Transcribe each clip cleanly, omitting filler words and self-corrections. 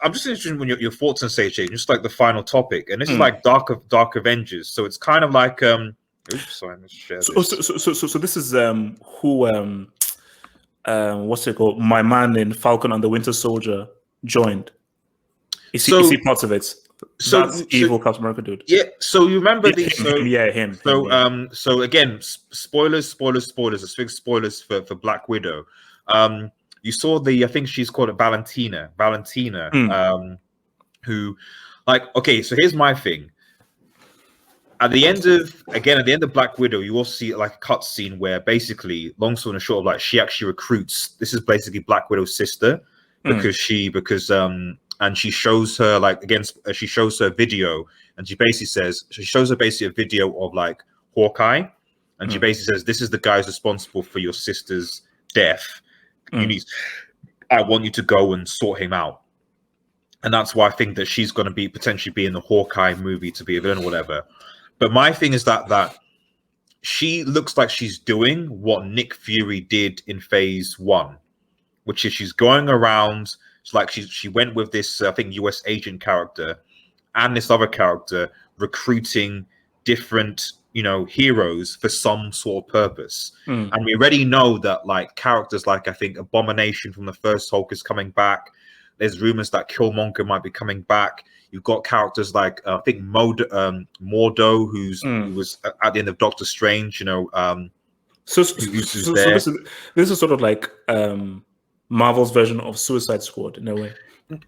interested in your thoughts on Sage, just like the final topic, and this is like Dark Avengers, so it's kind of like Oops, sorry, let's share this. So this is who what's it called? My man in Falcon and the Winter Soldier joined. Is he part of it? That's evil Captain America dude. Yeah. So you remember him. So again, spoilers. There's big spoilers for Black Widow. You saw I think she's called Valentina. Who, like, okay. So here's my thing. At the end of Black Widow, you also see like a cut scene where basically, long story short, like she actually recruits. This is basically Black Widow's sister and she shows her she shows her video, and she shows her a video of like Hawkeye, and she basically says, "This is the guy who's responsible for your sister's death. I want you to go and sort him out." And that's why I think that she's going to potentially be in the Hawkeye movie to be a villain or whatever. But my thing is that she looks like she's doing what Nick Fury did in Phase 1, which is she's going around. It's like she went with this, I think, US agent character and this other character, recruiting different, heroes for some sort of purpose. And we already know that like characters like, I think, Abomination from the first Hulk is coming back. There's rumors that Killmonger might be coming back. You've got characters like I think Mordo, who was at the end of Doctor Strange. So this is sort of like Marvel's version of Suicide Squad in a way.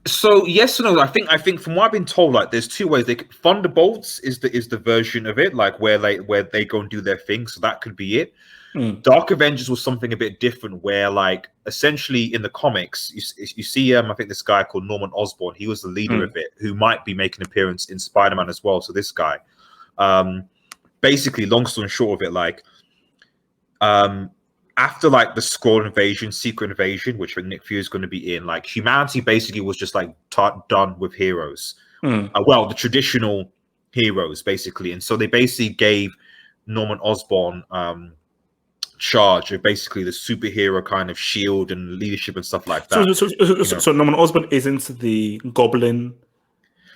So yes and no. I think from what I've been told, like there's two ways. Thunderbolts is the version of it, like where they go and do their thing. So that could be it. Dark Avengers was something a bit different, where like essentially in the comics, you see I think this guy called Norman Osborn. He was the leader of it, who might be making an appearance in Spider-Man as well. So this guy, basically, long story short of it, like after like the Skrull invasion, Secret Invasion, which Nick Fury is going to be in, like humanity basically was just like done with heroes. Well, the traditional heroes basically, and so they basically gave Norman Osborn charge of basically the superhero kind of shield and leadership and stuff like that. So Norman Osborn isn't the Goblin.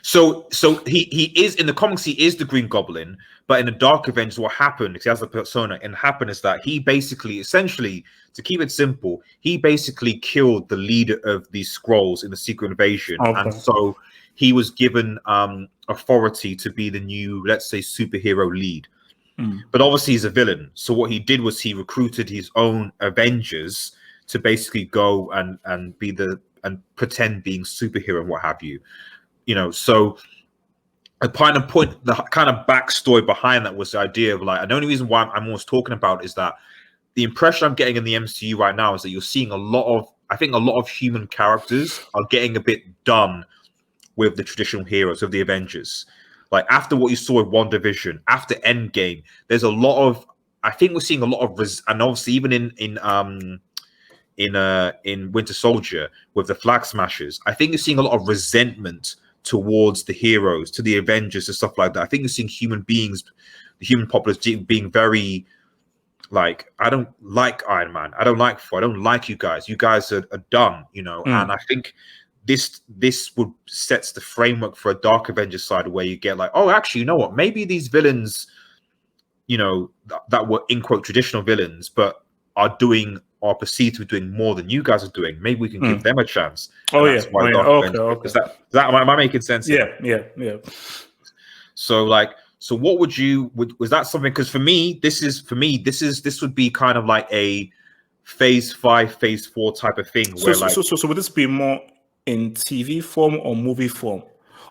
So he is in the comics. He is the Green Goblin, but in the Dark Avengers, what happened? Because he has the persona, and happened is that he basically, essentially, to keep it simple, he basically killed the leader of these Skrulls in the Secret Invasion, and so he was given authority to be the new, let's say, superhero lead. But obviously he's a villain. So what he did was he recruited his own Avengers to basically go and pretend being superhero and what have you. So the kind of backstory behind that was the idea of like, and the only reason why I'm always talking about is that the impression I'm getting in the MCU right now is that you're seeing a lot of human characters are getting a bit done with the traditional heroes of the Avengers. Like after what you saw with WandaVision, after Endgame, there's a lot of, I think we're seeing a lot of, and obviously even in Winter Soldier with the Flag Smashers, I think you're seeing a lot of resentment towards the heroes, to the Avengers and stuff like that. I think you're seeing human beings, the human populace being very like, I don't like Iron Man, I don't like Thor, I don't like you guys. You guys are done, And I think this would sets the framework for a Dark Avengers side where you get like, oh, actually, you know what? Maybe these villains, that were in quote traditional villains, but are perceived to be doing more than you guys are doing. Maybe we can give them a chance. Okay. Is that am I making sense? Yeah. So what was that something? Because for me, this would be kind of like a phase 5, phase 4 type of thing. So would this be more in TV form or movie form,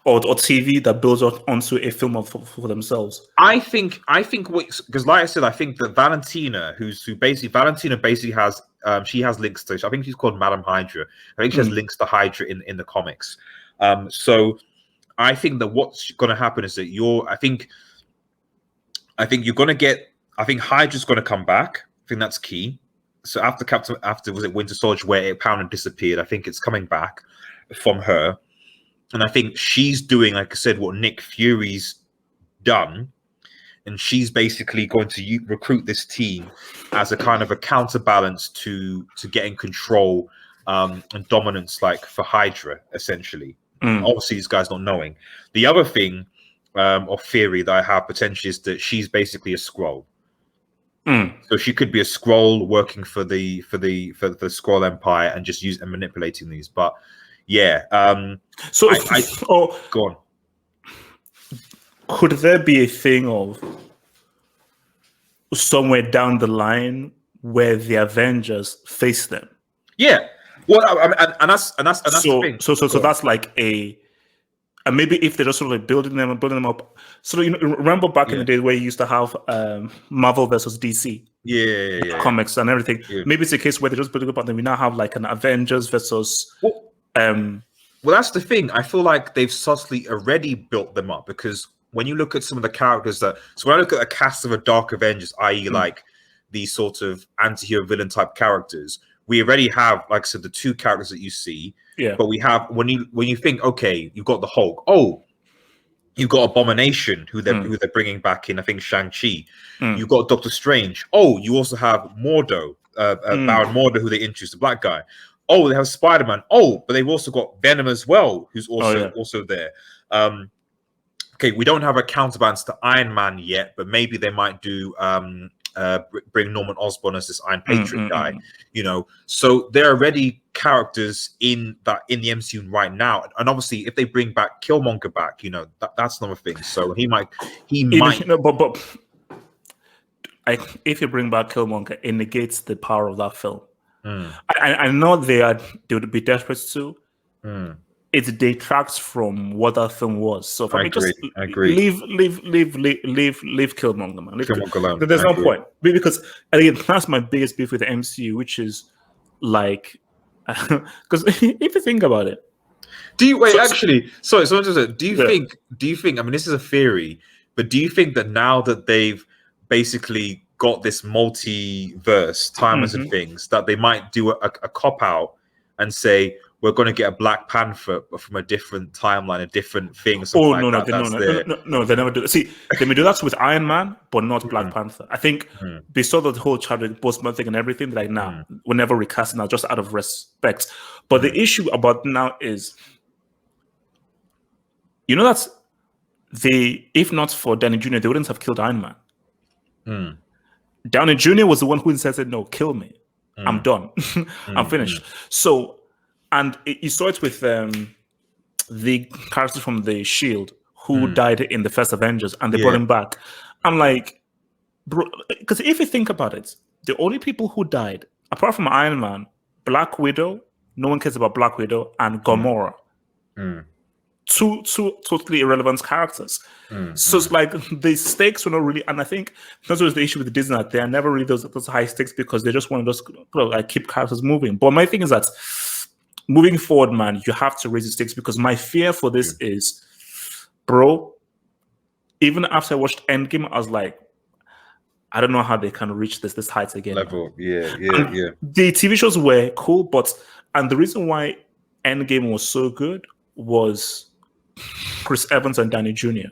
or TV that builds onto a film for themselves? I think because like I said, I think that Valentina basically has she has links to, I think she's called Madam Hydra. I think she has links to Hydra in the comics. So I think that what's going to happen is that I think you're going to get, I think Hydra's going to come back. I think that's key. So after was it Winter Soldier where it apparently disappeared, I think it's coming back from her. And I think she's doing, like I said, what Nick Fury's done. And she's basically going to recruit this team as a kind of a counterbalance to getting control and dominance, like for Hydra, essentially. Obviously, this guy's not knowing. The other thing or theory that I have potentially is that she's basically a Skrull. So she could be a Skrull working for the Skrull Empire and just manipulating these. But yeah, go on. Could there be a thing of somewhere down the line where the Avengers face them? Yeah. Well, and that's the thing. So that's like and maybe if they're just sort of like building them up. So remember back in the day where you used to have Marvel versus DC, comics and everything. Yeah. Maybe it's a case where they just build up, and then we now have like an Avengers versus. Well, that's the thing. I feel like they've subtly already built them up, because when you look at some of the characters so when I look at a cast of a Dark Avengers, i.e., like these sort of anti-hero villain type characters, we already have, like I said, the two characters that you see. Yeah. But we have when you think, okay, you've got the Hulk. Oh, you've got Abomination, who they're bringing back in, I think, Shang-Chi. You've got Doctor Strange. Oh, you also have Mordo, Baron Mordo, who they introduced, the black guy. Oh, they have Spider-Man. Oh, but they've also got Venom as well, who's also there. Okay, we don't have a counterbalance to Iron Man yet, but maybe they might do bring Norman Osborn as this Iron Patriot guy. So there are already characters in the MCU right now, and obviously if they bring back Killmonger back, that's another thing. So he might. But if you bring back Killmonger, it negates the power of that film. I know they would be desperate to. It detracts from what that film was. So for me, just leave Killmonger, man. Killmonger alone. There's no point, because again, that's my biggest beef with the MCU, which is like, because if you think about it, do you think? I mean, this is a theory, but do you think that now that they've basically got this multiverse timeless and things, that they might do a cop out and say, we're going to get a Black Panther from a different timeline, a different thing? No, they never do. See, they may do that with Iron Man, but not Black Panther. I think they saw the whole Chadwick Boseman thing and everything. Like, we're never recasting now, just out of respect. But the issue about now is, that if not for Downey Jr., they wouldn't have killed Iron Man. Downey Jr. was the one who said, "No, kill me. I'm done. I'm finished." So. And you saw it with the characters from the Shield who died in the first Avengers, and they brought him back. I'm like, bro, because if you think about it, the only people who died, apart from Iron Man, Black Widow, no one cares about Black Widow, and Gamora. Two totally irrelevant characters. So it's like the stakes were not really, and I think that's was the issue with Disney. They are never really those high stakes, because they just want to just like keep characters moving. But my thing is that, moving forward, man, you have to raise the stakes, because my fear for this is, bro, even after I watched Endgame, I was like, I don't know how they can reach this height again. Level, yeah. The TV shows were cool, and the reason why Endgame was so good was Chris Evans and Downey Jr.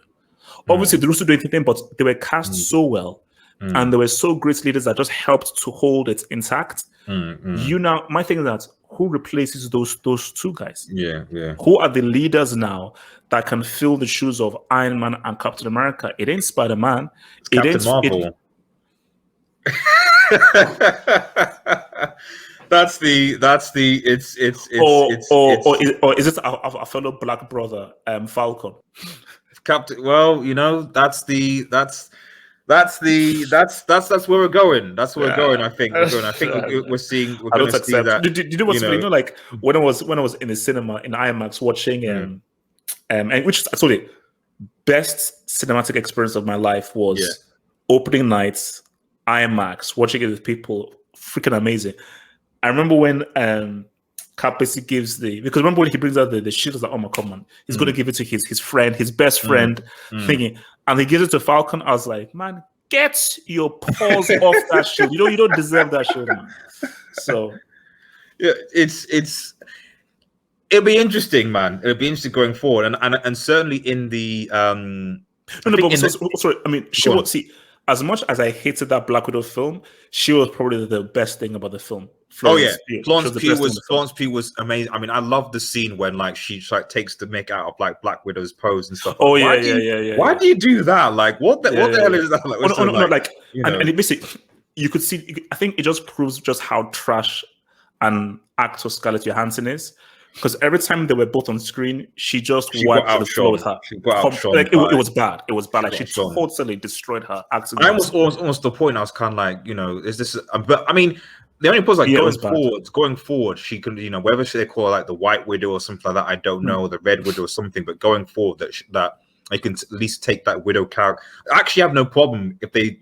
Obviously, they also do anything, but they were cast so well, and they were so great leaders that just helped to hold it intact. My thing is that, who replaces those two guys? Yeah. Who are the leaders now that can fill the shoes of Iron Man and Captain America? It ain't Spider-Man. It ain't Marvel. Or is it a fellow black brother, Falcon? Captain. Well, that's where we're going. That's where we're going. I think we're seeing. We're going to see that. Did you know what's funny? Like when I was in the cinema in IMAX watching, and which actually best cinematic experience of my life was opening nights, IMAX, watching it with people, freaking amazing. I remember when Cap basically gives because remember when he brings out the shield, like, oh my, come on, he's going to give it to his friend, his best friend, thingy, and he gives it to Falcon. I was like, man, get your paws off that shield. You don't deserve that shield, man. So yeah, it'll be interesting, man. It'll be interesting going forward, and certainly in the sorry. I mean, she will see. As much as I hated that Black Widow film, she was probably the best thing about the film. Florence Pugh. Florence Pugh was amazing. I mean, I love the scene when like she like takes the mick out of like Black Widow's pose and stuff. Oh Why do you do that? Like, what the hell is that? Like, and it basically, you could see. I think it just proves just how trash an actor Scarlett Johansson is. Because every time they were both on screen, she wiped the floor with her. It was bad. It was bad. Like she totally destroyed her acting. I was almost the point. I was kind of like, is this? But I mean, the only point is like going forward, she can, whether they call her like the White Widow or something like that, I don't know, the Red Widow or something. But going forward, that they can at least take that Widow character. I actually have no problem if they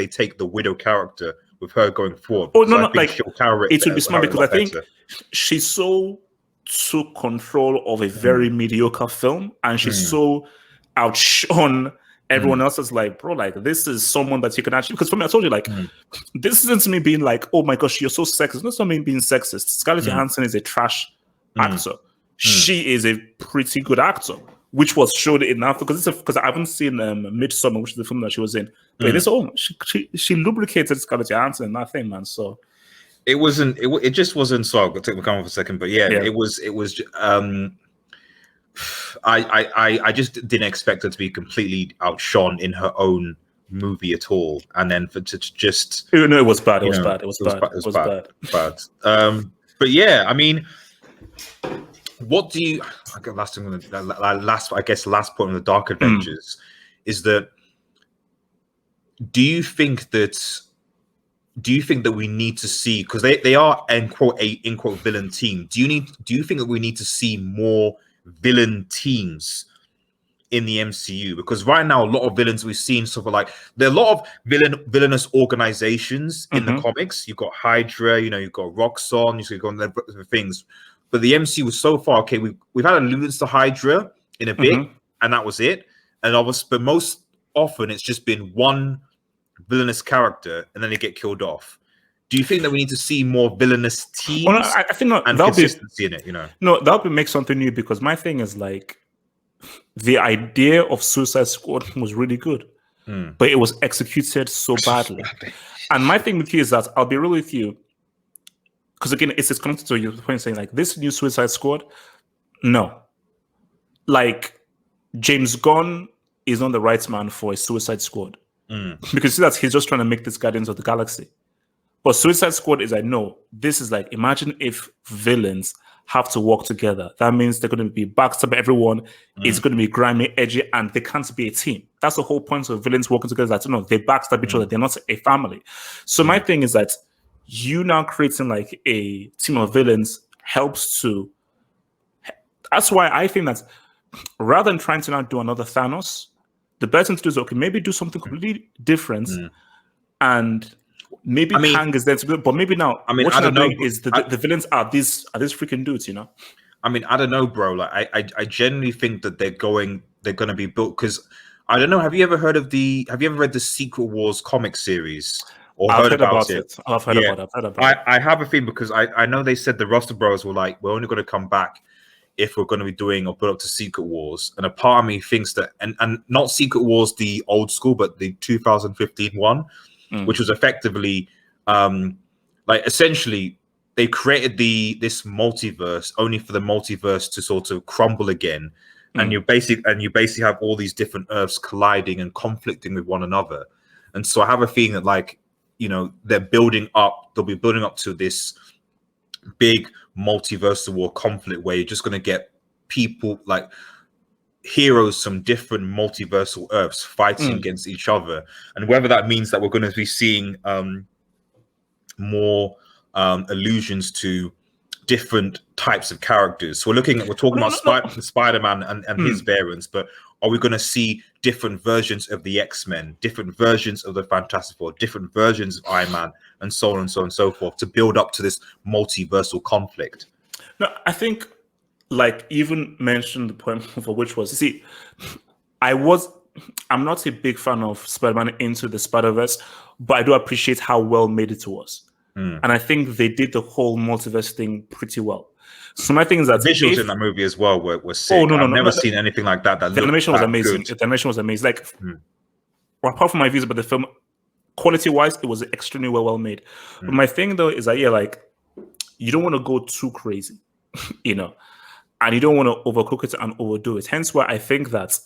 take the Widow character with her going forward. Oh no, like it would be smart because I think she's so took control of a very mediocre film, and she's so outshone everyone else. Is like, bro, like this is someone that you can actually, because for me, I told you, like this isn't me being like, oh my gosh, you're so sexist. It's not me being sexist. Scarlett Johansson is a trash actor. She is a pretty good actor, which was shown enough because I haven't seen Midsommar, which is the film that she was in. But she lubricated Scarlett Johansson in that thing, man. So it just wasn't. So I'll take my camera for a second, but it was. I just didn't expect her to be completely outshone in her own movie at all, and then to just. No, it was bad. It was bad. But yeah, I mean, what do you? Last point on the Dark Avengers is that. Do you think that we need to see, because they are in quote villain team? Do you think that we need to see more villain teams in the MCU? Because right now a lot of villains we've seen sort of like there are a lot of villainous organizations in the comics. You've got Hydra, you've got Roxxon, you've got the things. But the MCU was so far, okay, we've had allusions to Hydra in a bit, and that was it. And but most often it's just been one villainous character and then they get killed off. Do you think that we need to see more villainous teams? Well, no, I think and consistency in it, No, that would make something new, because my thing is like the idea of Suicide Squad was really good, but it was executed so badly. And my thing with you is that I'll be real with you, because again, it's connected to your point saying like this new Suicide Squad. No, like James Gunn is not the right man for a Suicide Squad. Because you see that he's just trying to make this Guardians of the Galaxy. But Suicide Squad is like, no, this is like, imagine if villains have to work together. That means they're going to be backstab everyone. It's going to be grimy, edgy, and they can't be a team. That's the whole point of villains working together. That they backstab each other. They're not a family. So my thing is that you now creating like a team of villains helps to. That's why I think that rather than trying to now do another Thanos, the best thing to do is, okay, maybe do something completely different, and maybe Kang is there to be, but maybe now, what I don't know is the villains are these freaking dudes, I mean, I don't know, bro. Like, I genuinely think that they're going to be built, because I don't know. Have you ever read the Secret Wars comic series or heard about it? I've heard about it. I have a thing, because I know they said the Roster Bros were like, we're only going to come back if we're going to be doing a build up to Secret Wars. And a part of me thinks that, and not Secret Wars the old school, but the 2015 one, which was effectively like essentially they created this multiverse only for the multiverse to sort of crumble again. And you basically have all these different Earths colliding and conflicting with one another. And so I have a feeling that, like, they'll be building up to this big multiversal war conflict where you're just going to get people like heroes from different multiversal Earths fighting against each other. And whether that means that we're going to be seeing more allusions to different types of characters. So we're talking about Spider-Man and his variants, but are we going to see different versions of the X-Men, different versions of the Fantastic Four, different versions of Iron Man, and so on and so on and so forth, to build up to this multiversal conflict? No, I think, like, even mentioned the point for which was, you see, I'm not a big fan of Spider-Man Into the Spider-Verse, but I do appreciate how well made it was. And I think they did the whole multiverse thing pretty well. So my thing is that visuals in that movie as well were sick. I've never seen anything like that. The animation was amazing. The animation was amazing. Like, apart from my views about the film, quality-wise, it was extremely well made. But my thing though is that like you don't want to go too crazy, you know, and you don't want to overcook it and overdo it. Hence why I think that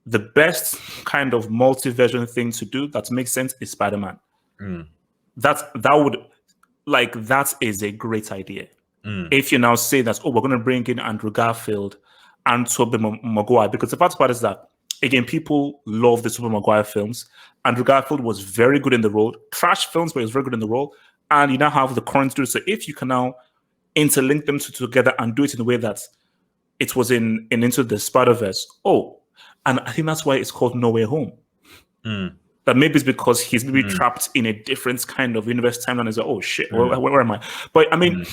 the best kind of multi-version thing to do that makes sense is Spider-Man. That is a great idea. If you now say that, we're going to bring in Andrew Garfield and Tobey Maguire, because the fact part is that, again, people love the Tobey Maguire films. Andrew Garfield was very good in the role. Trash films, but he was very good in the role. And you now have the current dude. So if you can now interlink them together and do it in a way that it was in Into the Spider-Verse. And I think that's why it's called No Way Home. That maybe it's because he's maybe trapped in a different kind of universe timeline. Is like, oh shit, where am I? But I mean,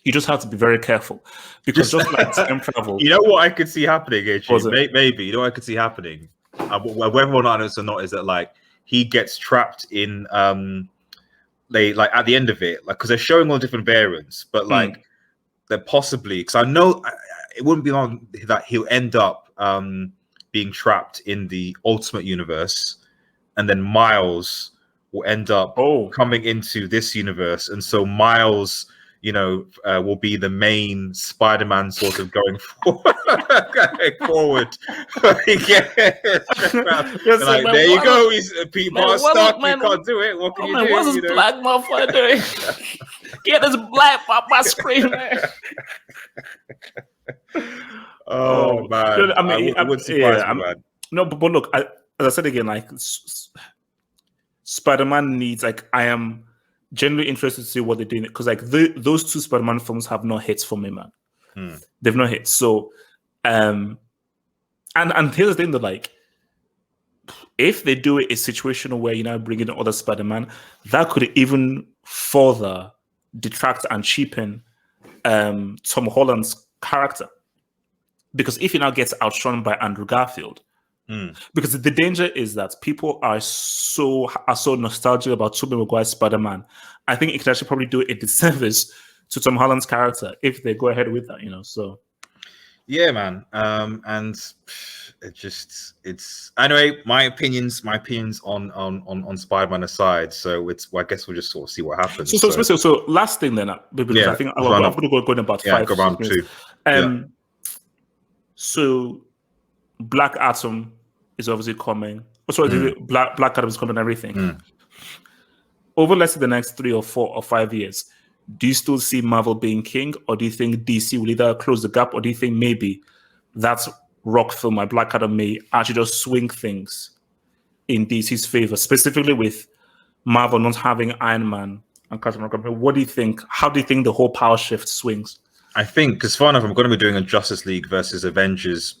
you just have to be very careful because just like time travel. You know what I could see happening, maybe you know what I could see happening, whether or not it's or not, is that like he gets trapped in they like at the end of it, like because they're showing all different variants, but like they're possibly, because I know it wouldn't be long that he'll end up being trapped in the Ultimate Universe, and then Miles will end up coming into this universe, and so Miles, you know, will be the main Spider-Man sort of going forward. There you go. He's Pete Stark. You can't do it. What can you do? What's this black motherfucker doing? Get this black off my screen, man. Man. I mean, it would surprise me, man. No, but look, as I said again, like Spider-Man needs, like, I am genuinely interested to see what they're doing, because like those two Spider-Man films have no hits for me, man. They've no hits. So and here's the thing, that like, if they do it a situational where you now bring in other Spider-Man, that could even further detract and cheapen Tom Holland's character, because if he now gets outshone by Andrew Garfield, because the danger is that people are so nostalgic about Tobey Maguire's Spider-Man. I think it could actually probably do a disservice to Tom Holland's character if they go ahead with that, you know. So yeah, man. And it's anyway, my opinions on Spider-Man aside. So I guess we'll just sort of see what happens. So last thing then, because I think I'm going to go in about 5 go round 2. So Black Atom is obviously coming. Black Adam is coming and everything. Over, let's say, the next 3 or 4 or 5 years, do you still see Marvel being king, or do you think DC will either close the gap, or do you think maybe that Rock film, my Black Adam, may actually just swing things in DC's favor, specifically with Marvel not having Iron Man and Captain America? What do you think? How do you think the whole power shift swings? I think, because far enough, I'm going to be doing a Justice League versus Avengers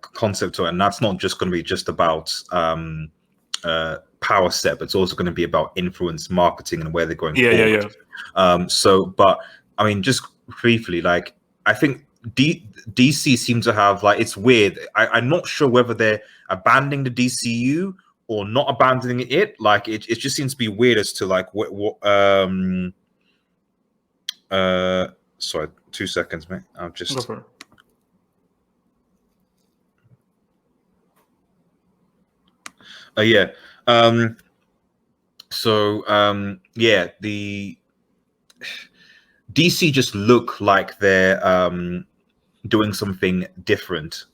concept to it, and that's not just going to be just about power step. It's also going to be about influence marketing and where they're going forward. So, but I mean, just briefly, like, I think DC seems to have, like, it's weird. I'm not sure whether they're abandoning the DCU or not abandoning it. Like, it just seems to be weird as to like what sorry, 2 seconds, mate. I'm just. Go for it. The DC just look like they're doing something different.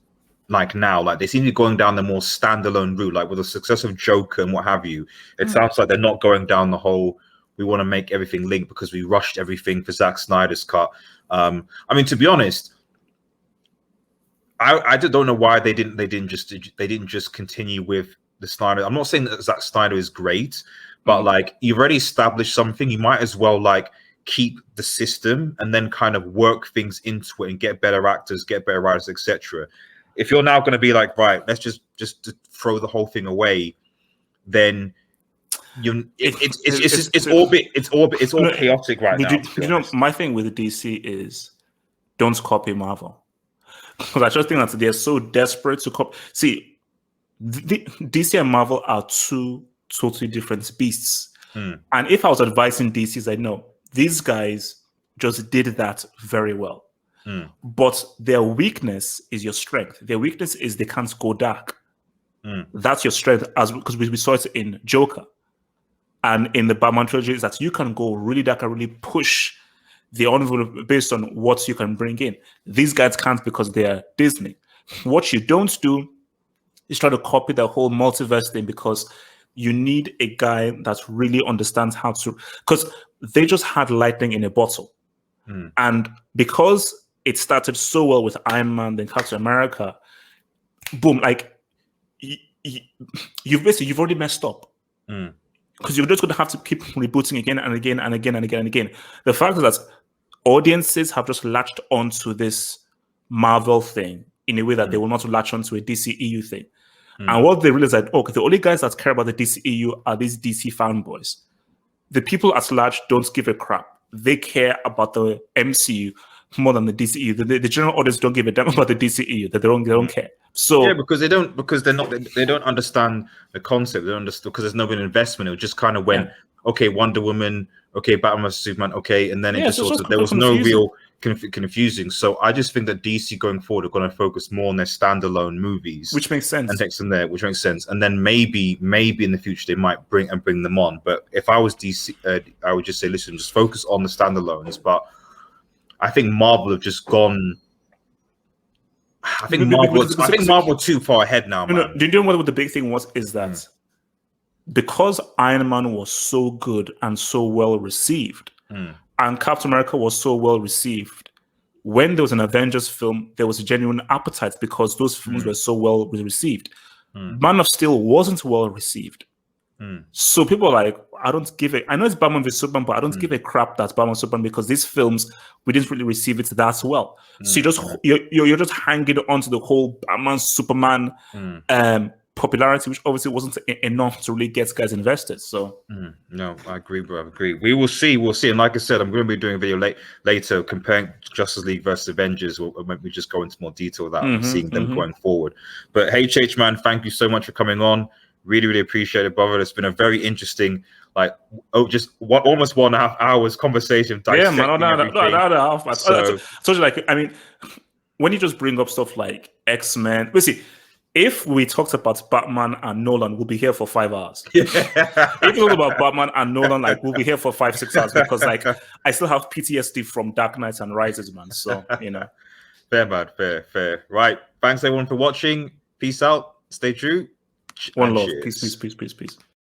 Like now, like they seem to be going down the more standalone route, like with the success of Joker and what have you. It sounds like they're not going down the whole, we want to make everything linked because we rushed everything for Zack Snyder's cut. I mean, to be honest, I don't know why they didn't just continue with the Snyder. I'm not saying that Zack Snyder is great, but like, you've already established something. You might as well like keep the system and then kind of work things into it and get better actors, get better writers, etc. If you're now going to be like, right, let's just throw the whole thing away, then it's all chaotic right now. You know, my thing with the DC is don't copy Marvel, because I just think that they're so desperate to copy. See, DC and Marvel are two totally different beasts. And if I was advising DC, is I know these guys just did that very well. But their weakness is your strength. Their weakness is they can't go dark. That's your strength, because we saw it in Joker and in the Batman trilogy, is that you can go really dark and really push the envelope based on what you can bring in. These guys can't because they are Disney. What you don't do is try to copy the whole multiverse thing, because you need a guy that really understands how to, because they just had lightning in a bottle. And because it started so well with Iron Man, then Captain America, boom, like you've already messed up. Because you're just going to have to keep rebooting again and again and again and again and again. The fact is that audiences have just latched onto this Marvel thing in a way that they will not latch onto a DCEU thing. And what they realize that, okay, the only guys that care about the DCEU are these DC fanboys. The people at large don't give a crap. They care about the MCU more than the DCEU. The general audience don't give a damn about the DCEU. That they don't care. So yeah, because they don't understand the concept. They don't understand because there's no been investment. It was just kind of went, okay, Wonder Woman, okay, Batman vs Superman, okay, and then it just sort of, there was no real confusing. So I just think that DC going forward are going to focus more on their standalone movies, which makes sense, and text in there, which makes sense. And then maybe in the future they might bring them on. But if I was DC, I would just say, listen, just focus on the standalones. But I think Marvel have just gone. I think Marvel too far ahead now. Man. Do you know what the big thing was? Is that because Iron Man was so good and so well received, and Captain America was so well received, when there was an Avengers film, there was a genuine appetite because those films were so well received. Man of Steel wasn't well received. So people are like, I don't give a, I know it's Batman vs Superman, but I don't give a crap that's Batman vs Superman because these films, we didn't really receive it that well. So you're just hanging on to the whole Batman Superman popularity, which obviously wasn't enough to really get guys invested. So no, I agree, bro. I agree. We will see. And like I said, I'm going to be doing a video later comparing Justice League versus Avengers. We just go into more detail of that and seeing them going forward. But HH, man, thank you so much for coming on. Really, really appreciate it, brother. It's been a very interesting, almost 1.5 hours conversation. Yeah, man, no, half. So, I told you, like, I mean, when you just bring up stuff like X-Men, see, if we talked about Batman and Nolan, we'll be here for 5 hours. If we talk about Batman and Nolan, like, we'll be here for 5-6 hours because, like, I still have PTSD from Dark Knight and Rises, man. So, you know. Fair, man. Fair. Right. Thanks, everyone, for watching. Peace out. Stay true. One love. Peace.